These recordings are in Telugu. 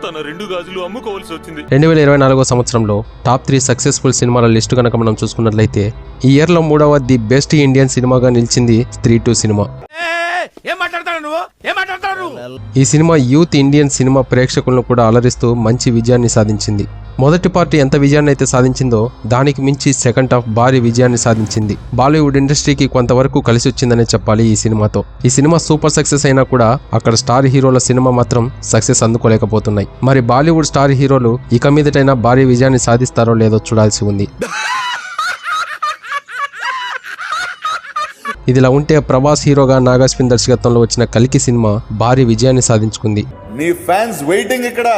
తన 2 గాజులు అమ్ముకోవాల్సి వచ్చింది. 2024 సంవత్సరంలో టాప్ 3 సక్సెస్ఫుల్ సినిమాల లిస్టు కనుక మనం చూసుకున్నట్లయితే ఈ ఇయర్ లో 3వ ది బెస్ట్ ఇండియన్ సినిమాగా నిలిచింది స్త్రీ 2 సినిమా. ఈ సినిమా యూత్ ఇండియన్ సినిమా ప్రేక్షకులను కూడా అలరిస్తూ మంచి విజయాన్ని సాధించింది. మొదటి పార్ట్ ఎంత విజయాన్ని అయితే సాధించిందో దానికి మించి సెకండ్ హాఫ్ భారీ విజయాన్ని సాధించింది. బాలీవుడ్ ఇండస్ట్రీకి కొంతవరకు కలిసి వచ్చిందనే చెప్పాలి ఈ సినిమాతో. ఈ సినిమా సూపర్ సక్సెస్ అయినా కూడా అక్కడ స్టార్ హీరోల సినిమా మాత్రం సక్సెస్ అందుకోలేకపోతున్నాయి. మరి బాలీవుడ్ స్టార్ హీరోలు ఇక మీదటైనా భారీ విజయాన్ని సాధిస్తారో లేదో చూడాల్సి ఉంది. ఇదిలా ఉంటే ప్రభాస్ హీరోగా నాగార్జున దర్శకత్వంలో వచ్చిన కల్కి సినిమా భారీ విజయాన్ని సాధించుకుంది. నీ ఫ్యాన్స్ వెయిటింగ్ ఇక్కడ.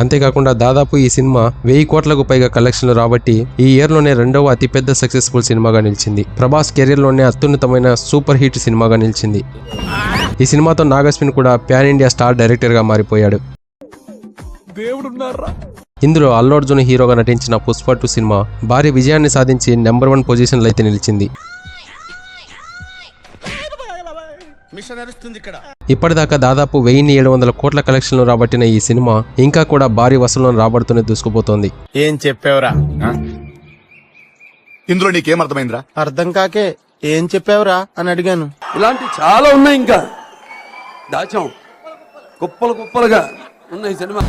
అంతేకాకుండా దాదాపు ఈ సినిమా 1000 కోట్లకు పైగా కలెక్షన్లు రాబట్టి ఈ ఇయర్ లోనే 2వ అతిపెద్ద సక్సెస్ఫుల్ సినిమాగా నిలిచింది. ప్రభాస్ కెరీర్ లోనే అత్యున్నతమైన సూపర్ హిట్ సినిమాగా నిలిచింది. ఈ సినిమాతో నాగార్జున కూడా ప్యాన్ ఇండియా స్టార్ డైరెక్టర్ గా మారిపోయాడు. ఇందులో అల్లు అర్జున్ హీరోగా నటించిన పుష్ప 2 సినిమా భారీ విజయాన్ని సాధించి నెంబర్ 1 పొజిషన్లో అయితే నిలిచింది. ఇప్పటిదాకా దాదాపు 1700 కోట్ల కలెక్షన్లు రాబట్టిన ఈ సినిమా ఇంకా కూడా భారీ వసూళ్లను రాబడుతూనే దూసుకుపోతోంది. ఏం చెప్పావురా? ఇందులో నీకేం అర్థమైందిరా? అర్థం కాకే ఏం చెప్పావురా అని అడిగాను. ఇలాంటి చాలా ఉన్నాయి, ఇంకా దాచాం కుప్పలు కుప్పలుగా ఉన్నాయి సినిమా.